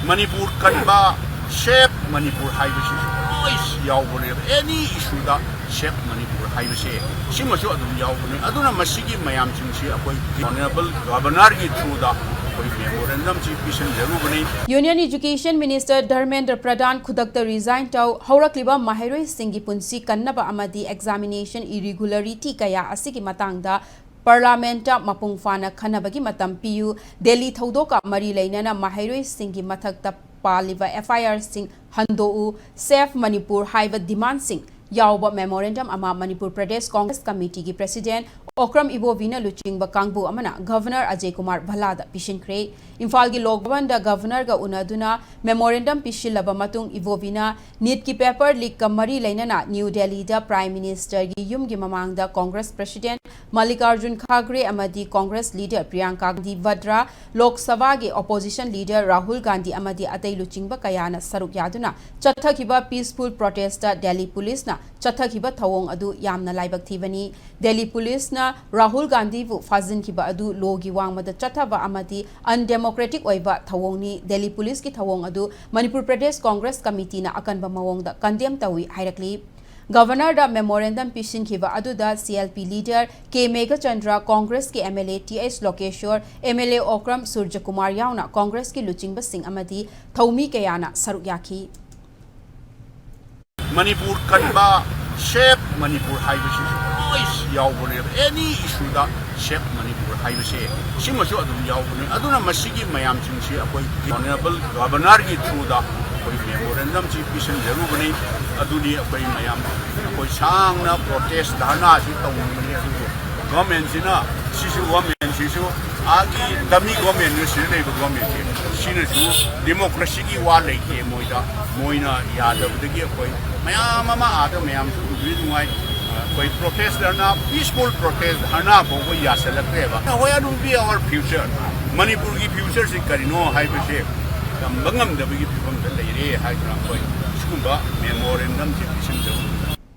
Manipur kanba shape Manipur highway is yawbone any issue that shape Manipur highway simasu adum yawbone aduna masigi mayam chingsi akoi honorable governor ki through the Union Education Minister Pradhan'S khudakta resign tau haurakliba mahairoi singi punsi kannaba amadi examination irregularity kaya asigi matangda Parliamenta mapung fana khanabagi matam piu Delhi thaudoka mari leinana mahairoi singi mathakta paliba FIR sing handou Safe Manipur haiba demand sing yauba memorandum ama Manipur Pradesh Congress Committee ki President Okram Ibovina Luchingba Kangbu amana Governor Ajay Kumar Bhalada Pishinkre Imphal gi Lokbanda Governor ga unaduna memorandum pishilaba matung Ibovina NEET ki paper leak ka mari lainana New Delhi da Prime Minister gi yum gi mamangda Congress President Mallikarjun Kharge amadi Congress leader Priyanka Gandhi Vadra Lok Sabha gi opposition leader Rahul Gandhi amadi atai luchingba kayana saruk yaduna chathakiba peaceful protester Delhi police na chathakiba thawong adu yamna laibak thibani Delhi police na Rahul Gandhi bu fazin kiba adu logi wangmada chathaba amadi undemocratic oiba thawongni Delhi police ki thawong adu Manipur Pradesh Congress Committee na akanba mawongda condemn tawi hairakli Governor da memorandum pishin kiba adu da CLP leader K Mega Chandra Congress ki MLA TS Lokeshwar MLA Okram Surja Kumar yauna Congress ki Luchingba Singh amadi thaumi kayana saruk yakhi Manipur kanba shape Manipur highway is yawbone any issue that shape Manipur highway simasu adum yawbone aduna masigi mayam chingsi akoi honorable governor ki through the memorandum chi pishin jarubane aduni akoi mayam akoi sangna protest dharna si tawuni government sina sisu government sisu agi dami government ne sine government sinasu democracy ki wa leike moina yadabdagi akoi mayam ama ada mayam duinwai koi protest dharna peaceful protest dharna ko yasalakeba where will be our future Manipur ki future si karino highway se bangam dabagi phibam da leire haikra koi skumba memorandum chi pishin